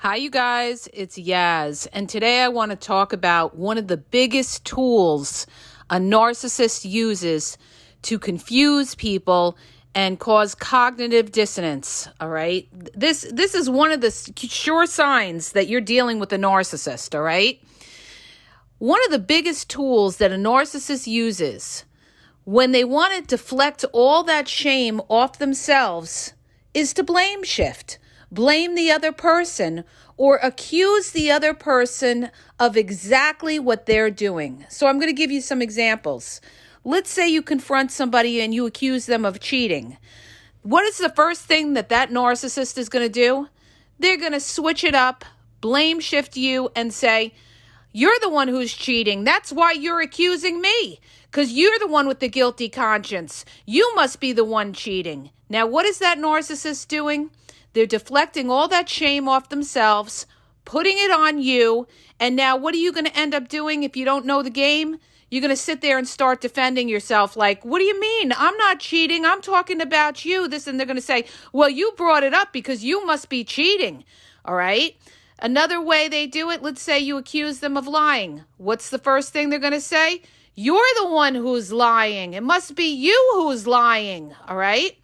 Hi, you guys. It's Yaz. And today I want to talk about one of the biggest tools a narcissist uses to confuse people and cause cognitive dissonance. All right. This is one of the sure signs that you're dealing with a narcissist. All right. One of the biggest tools that a narcissist uses when they want to deflect all that shame off themselves is to blame shift. Blame the other person or accuse the other person of exactly what they're doing. So I'm going to give you some examples. Let's say you confront somebody and you accuse them of cheating. What is the first thing that narcissist is going to do? They're going to switch it up, blame shift you, and say, you're the one who's cheating. That's why you're accusing me, because you're the one with the guilty conscience. You must be the one cheating. Now, what is that narcissist doing? They're deflecting all that shame off themselves, putting it on you. And now what are you going to end up doing if you don't know the game? You're going to sit there and start defending yourself like, what do you mean? I'm not cheating. I'm talking about you. And they're going to say, well, you brought it up because you must be cheating. All right. Another way they do it, let's say you accuse them of lying. What's the first thing they're going to say? You're the one who's lying. It must be you who's lying. All right.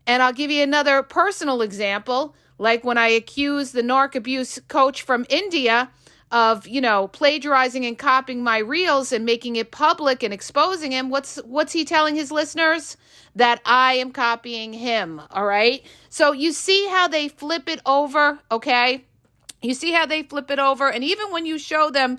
And I'll give you another personal example, like when I accused the narc abuse coach from India of, plagiarizing and copying my reels and making it public and exposing him. What's he telling his listeners? That I am copying him, all right? So you see how they flip it over, okay? You see how they flip it over? And even when you show them,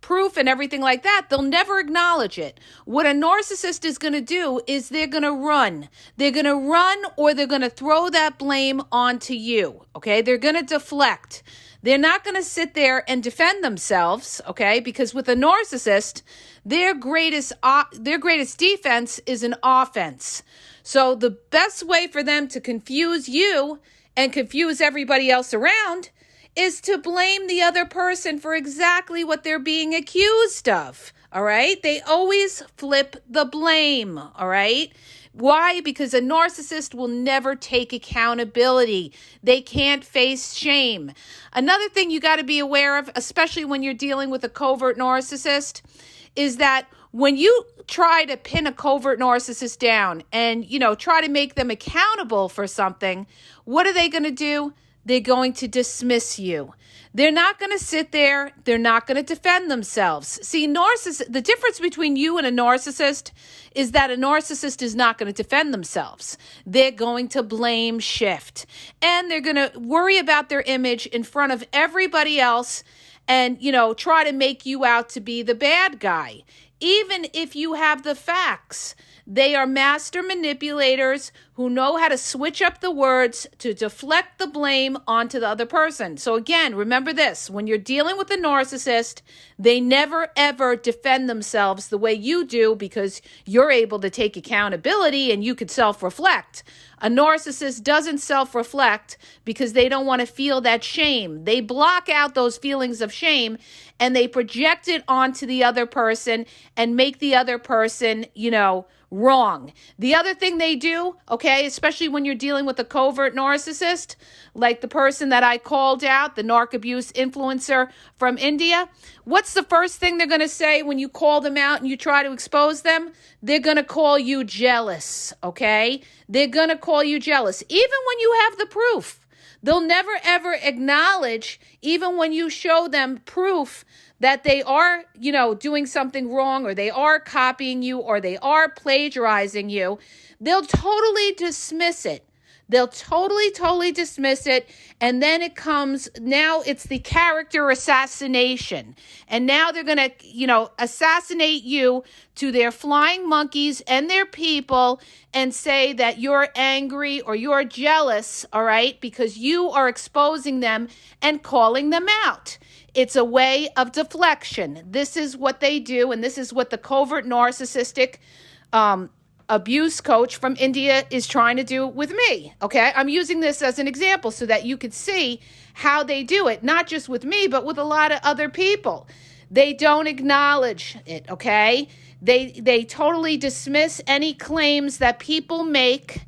proof and everything like that, they'll never acknowledge it. What a narcissist is going to do is they're going to run. They're going to run or they're going to throw that blame onto you, okay? They're going to deflect. They're not going to sit there and defend themselves, okay? Because with a narcissist, their greatest defense is an offense. So the best way for them to confuse you and confuse everybody else around is to blame the other person for exactly what they're being accused of, all right? They always flip the blame, all right? Why? Because a narcissist will never take accountability. They can't face shame. Another thing you got to be aware of, especially when you're dealing with a covert narcissist, is that when you try to pin a covert narcissist down and, try to make them accountable for something, what are they going to do? They're going to dismiss you. They're not going to sit there. They're not going to defend themselves. See, the difference between you and a narcissist is that a narcissist is not going to defend themselves. They're going to blame shift. And they're going to worry about their image in front of everybody else and, try to make you out to be the bad guy. Even if you have the facts, they are master manipulators who know how to switch up the words to deflect the blame onto the other person. So again, remember this, when you're dealing with a narcissist, they never ever defend themselves the way you do because you're able to take accountability and you could self-reflect. A narcissist doesn't self-reflect because they don't want to feel that shame. They block out those feelings of shame and they project it onto the other person and make the other person, wrong. The other thing they do, okay, especially when you're dealing with a covert narcissist, like the person that I called out, the narc abuse influencer from India, what's the first thing they're going to say when you call them out and you try to expose them? They're going to call you jealous, okay? They're going to call you jealous, even when you have the proof. They'll never, ever acknowledge, even when you show them proof that they are, doing something wrong or they are copying you or they are plagiarizing you, they'll totally dismiss it. They'll totally dismiss it. And then now it's the character assassination. And now they're going to, assassinate you to their flying monkeys and their people and say that you're angry or you're jealous, all right, because you are exposing them and calling them out. It's a way of deflection. This is what they do, and this is what the covert narcissistic abuse coach from India is trying to do with me, okay? I'm using this as an example so that you could see how they do it, not just with me, but with a lot of other people. They don't acknowledge it, okay? They totally dismiss any claims that people make,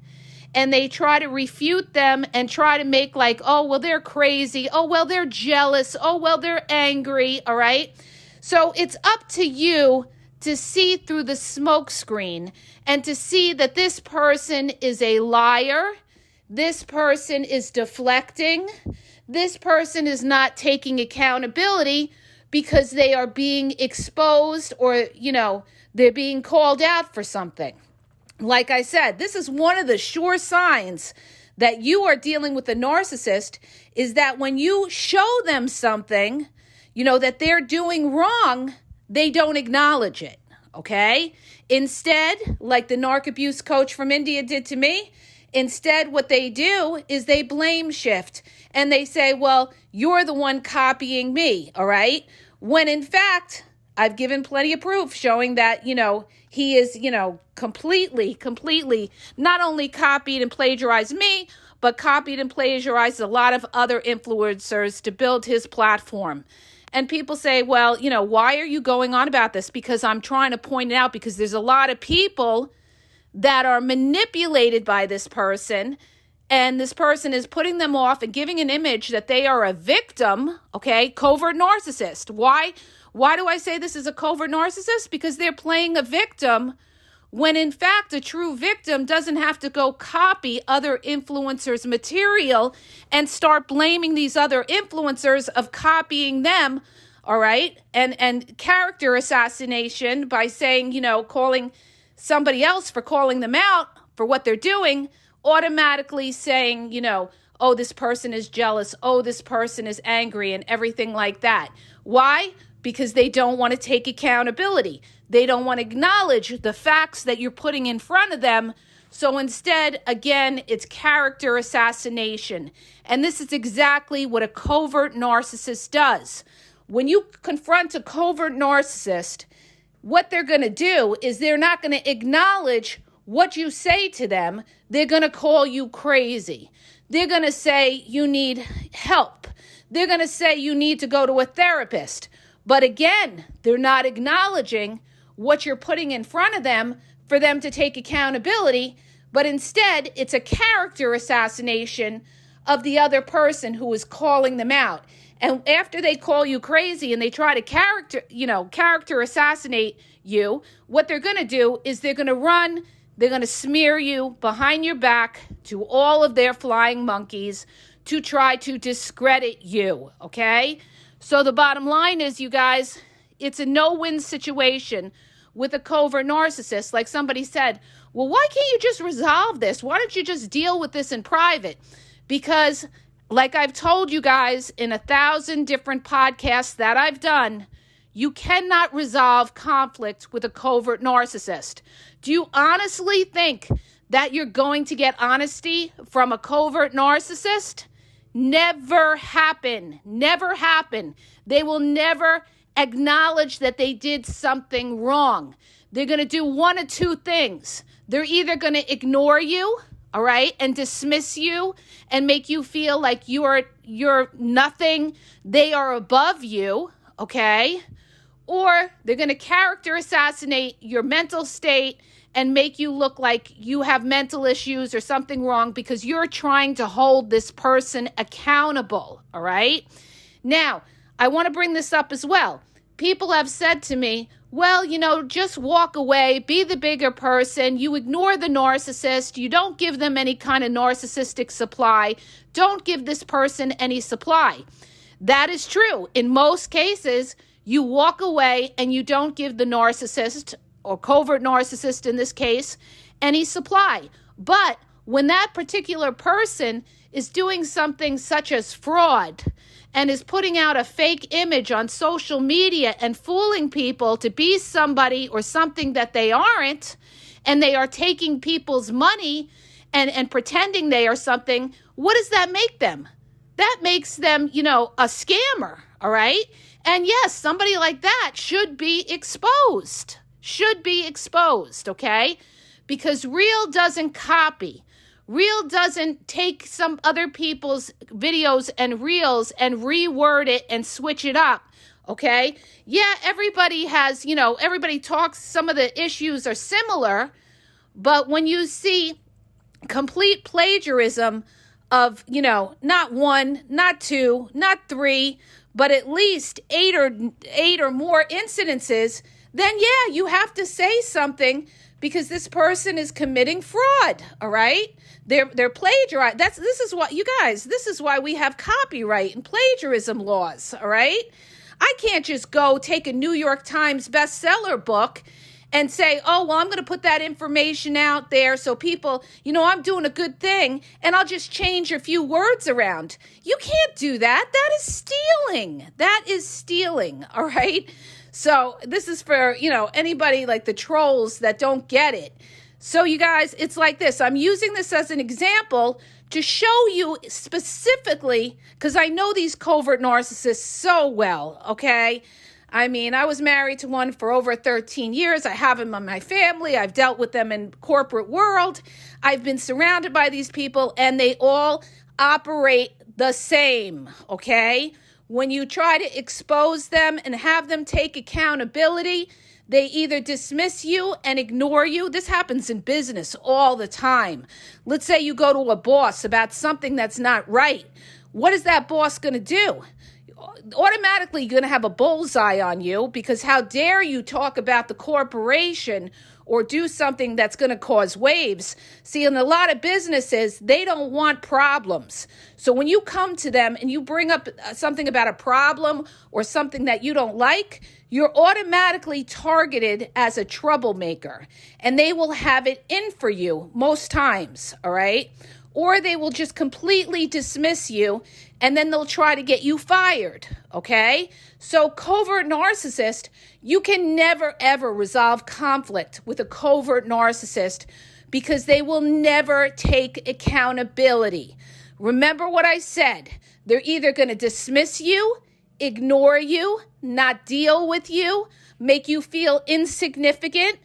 and they try to refute them and try to make like, oh, well, they're crazy. Oh, well, they're jealous. Oh, well, they're angry. All right. So it's up to you to see through the smoke screen and to see that this person is a liar. This person is deflecting. This person is not taking accountability because they are being exposed or, they're being called out for something. Like I said, this is one of the sure signs that you are dealing with a narcissist is that when you show them something, that they're doing wrong, they don't acknowledge it, okay? Instead, like the narc abuse coach from India did to me, instead what they do is they blame shift and they say, well, you're the one copying me, all right? When in fact, I've given plenty of proof showing that, he is, completely not only copied and plagiarized me, but copied and plagiarized a lot of other influencers to build his platform. And people say, well, why are you going on about this? Because I'm trying to point it out because there's a lot of people that are manipulated by this person, and this person is putting them off and giving an image that they are a victim, okay? Covert narcissist. Why do I say this is a covert narcissist? Because they're playing a victim when in fact a true victim doesn't have to go copy other influencers' material and start blaming these other influencers of copying them, all right? And character assassination by saying, calling somebody else for calling them out for what they're doing, automatically saying, oh, this person is jealous, oh, this person is angry, and everything like that. Why? Because they don't want to take accountability. They don't want to acknowledge the facts that you're putting in front of them. So instead, again, it's character assassination. And this is exactly what a covert narcissist does. When you confront a covert narcissist, what they're going to do is they're not going to acknowledge what you say to them. They're going to call you crazy. They're going to say you need help. They're going to say you need to go to a therapist. But again, they're not acknowledging what you're putting in front of them for them to take accountability. But instead, it's a character assassination of the other person who is calling them out. And after they call you crazy and they try to character assassinate you, what they're going to do is they're going to smear you behind your back to all of their flying monkeys to try to discredit you, okay? So the bottom line is, you guys, it's a no-win situation with a covert narcissist. Like somebody said, well, why can't you just resolve this? Why don't you just deal with this in private? Because like I've told you guys in 1,000 different podcasts that I've done, you cannot resolve conflict with a covert narcissist. Do you honestly think that you're going to get honesty from a covert narcissist? Never happen. Never happen. They will never acknowledge that they did something wrong. They're going to do one of two things. They're either going to ignore you, all right, and dismiss you and make you feel like you're nothing, they are above you, okay? Or they're going to character assassinate your mental state and make you look like you have mental issues or something wrong because you're trying to hold this person accountable, all right? Now, I want to bring this up as well. People have said to me, well, just walk away, be the bigger person. You ignore the narcissist. You don't give them any kind of narcissistic supply. Don't give this person any supply. That is true. In most cases, you walk away and you don't give the narcissist, or covert narcissist in this case, any supply. But when that particular person is doing something such as fraud and is putting out a fake image on social media and fooling people to be somebody or something that they aren't, and they are taking people's money and pretending they are something, what does that make them? That makes them, a scammer, all right? And yes, somebody like that should be exposed. Should be exposed, okay? Because Real doesn't copy. Real doesn't take some other people's videos and reels and reword it and switch it up, okay? Yeah, everybody has, everybody talks, some of the issues are similar, but when you see complete plagiarism of, not one, not two, not three, but at least eight or more incidences, then yeah, you have to say something because this person is committing fraud, all right? They're plagiarizing. This is why we have copyright and plagiarism laws, all right? I can't just go take a New York Times bestseller book and say, oh, well, I'm going to put that information out there so people, I'm doing a good thing, and I'll just change a few words around. You can't do that. That is stealing. That is stealing, all right? So this is for, anybody like the trolls that don't get it. So you guys, it's like this. I'm using this as an example to show you specifically, because I know these covert narcissists so well, okay? I mean, I was married to one for over 13 years. I have them in my family. I've dealt with them in corporate world. I've been surrounded by these people, and they all operate the same, okay? When you try to expose them and have them take accountability, they either dismiss you and ignore you. This happens in business all the time. Let's say you go to a boss about something that's not right. What is that boss going to do? Automatically, you're going to have a bullseye on you because how dare you talk about the corporation or do something that's going to cause waves. See, in a lot of businesses, they don't want problems. So when you come to them and you bring up something about a problem or something that you don't like, you're automatically targeted as a troublemaker, and they will have it in for you most times, all right? Or they will just completely dismiss you, and then they'll try to get you fired, okay? So covert narcissist, you can never, ever resolve conflict with a covert narcissist because they will never take accountability. Remember what I said. They're either going to dismiss you, ignore you, not deal with you, make you feel insignificant,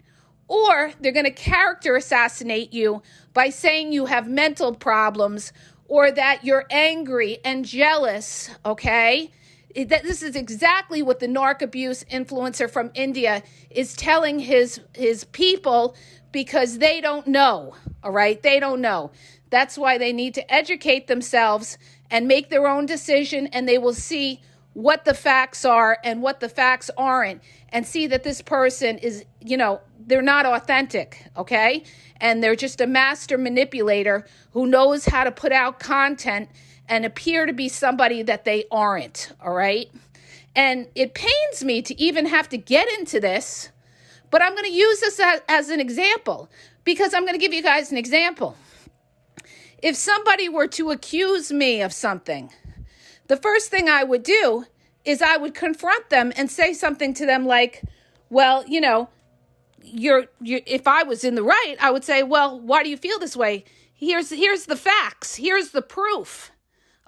or they're going to character assassinate you by saying you have mental problems or that you're angry and jealous, okay? This is exactly what the narc abuse influencer from India is telling his people because they don't know, all right? They don't know. That's why they need to educate themselves and make their own decision, and they will see what the facts are and what the facts aren't, and see that this person is, they're not authentic, okay? And they're just a master manipulator who knows how to put out content and appear to be somebody that they aren't, all right? And it pains me to even have to get into this, but I'm going to use this as an example because I'm going to give you guys an example. If somebody were to accuse me of something, the first thing I would do is I would confront them and say something to them like, well, you're if I was in the right, I would say, well, why do you feel this way? Here's the facts. Here's the proof.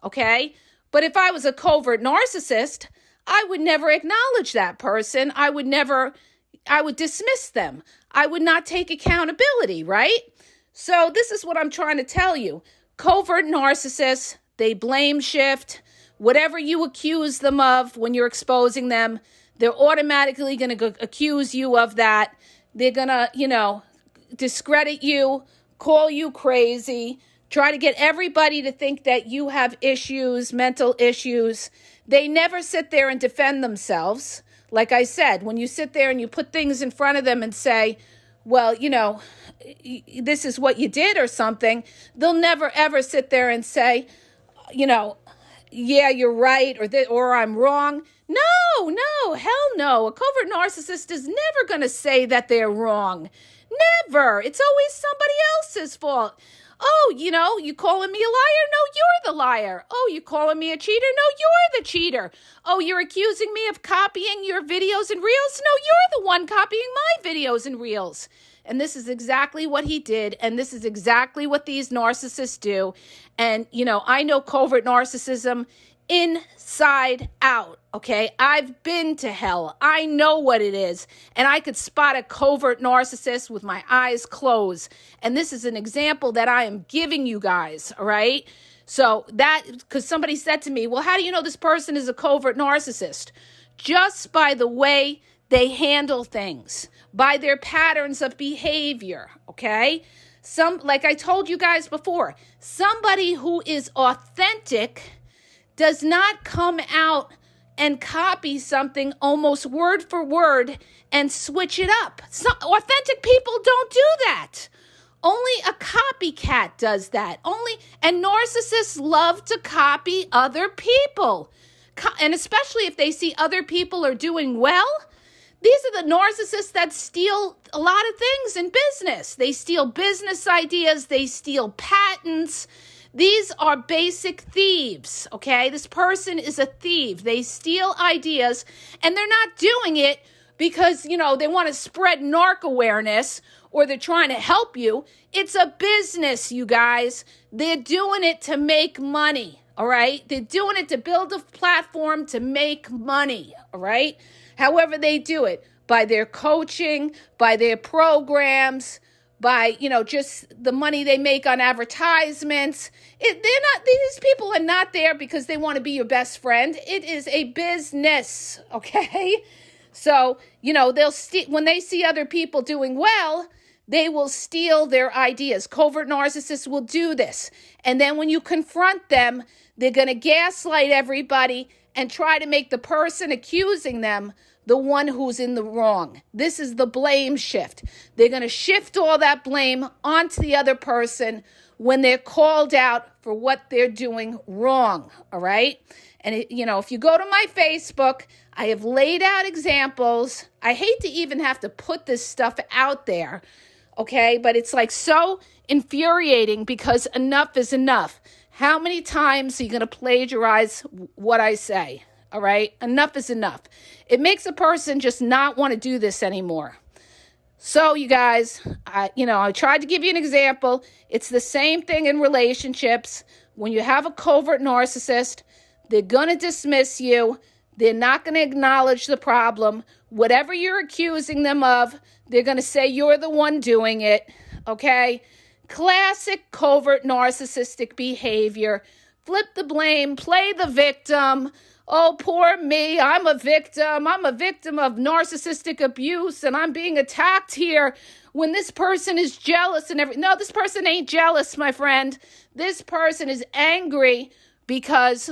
Okay? But if I was a covert narcissist, I would never acknowledge that person. I would dismiss them. I would not take accountability, right? So this is what I'm trying to tell you. Covert narcissists, they blame shift. Whatever you accuse them of when you're exposing them, they're automatically going to accuse you of that. They're going to, discredit you, call you crazy, try to get everybody to think that you have issues, mental issues. They never sit there and defend themselves. Like I said, when you sit there and you put things in front of them and say, well, this is what you did or something, they'll never, ever sit there and say, yeah, you're right, or I'm wrong. No, hell no. A covert narcissist is never going to say that they're wrong. Never. It's always somebody else's fault. Oh, you calling me a liar? No, you're the liar. Oh, you calling me a cheater? No, you're the cheater. Oh, you're accusing me of copying your videos and reels? No, you're the one copying my videos and reels. And this is exactly what he did. And this is exactly what these narcissists do. And, I know covert narcissism inside out, okay? I've been to hell. I know what it is. And I could spot a covert narcissist with my eyes closed. And this is an example that I am giving you guys, all right? So because somebody said to me, well, how do you know this person is a covert narcissist? Just by the way they handle things, by their patterns of behavior, okay? Like I told you guys before, somebody who is authentic does not come out and copy something almost word for word and switch it up. Authentic people don't do that. Only a copycat does that. And narcissists love to copy other people. And especially if they see other people are doing well. These are the narcissists that steal a lot of things in business. They steal business ideas. They steal patents. These are basic thieves, okay? This person is a thief. They steal ideas, and they're not doing it because, they want to spread narc awareness or they're trying to help you. It's a business, you guys. They're doing it to make money, all right? They're doing it to build a platform to make money, all right? However they do it, by their coaching, by their programs, by, just the money they make on advertisements. These people are not there because they want to be your best friend. It is a business, okay? So, they'll when they see other people doing well, they will steal their ideas. Covert narcissists will do this. And then when you confront them, they're going to gaslight everybody and try to make the person accusing them the one who's in the wrong. This is the blame shift. They're going to shift all that blame onto the other person when they're called out for what they're doing wrong, all right? And, if you go to my Facebook, I have laid out examples. I hate to even have to put this stuff out there, okay? But it's like so infuriating because enough is enough. How many times are you going to plagiarize what I say? All right? Enough is enough. It makes a person just not want to do this anymore. So, you guys, I tried to give you an example. It's the same thing in relationships. When you have a covert narcissist, they're going to dismiss you. They're not going to acknowledge the problem. Whatever you're accusing them of, they're going to say you're the one doing it. Okay? Classic covert narcissistic behavior. Flip the blame, play the victim. Oh, poor me, I'm a victim. I'm a victim of narcissistic abuse and I'm being attacked here when this person is jealous and everything. No, this person ain't jealous, my friend. This person is angry because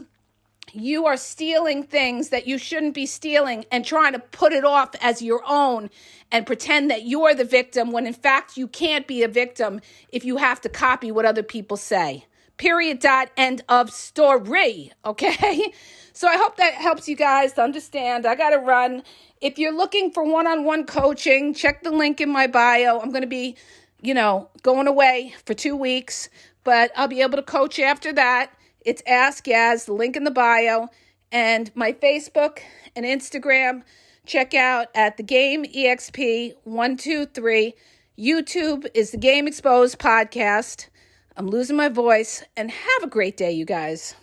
you are stealing things that you shouldn't be stealing and trying to put it off as your own and pretend that you're the victim when in fact you can't be a victim if you have to copy what other people say. Period. End of story. Okay? So I hope that helps you guys to understand. I got to run. If you're looking for one-on-one coaching, check the link in my bio. I'm going to be, going away for 2 weeks, but I'll be able to coach after that. It's Ask Yaz, the link in the bio, and my Facebook and Instagram. Check out at the Game EXP 123. YouTube is the Game Exposed podcast. I'm losing my voice, and have a great day, you guys.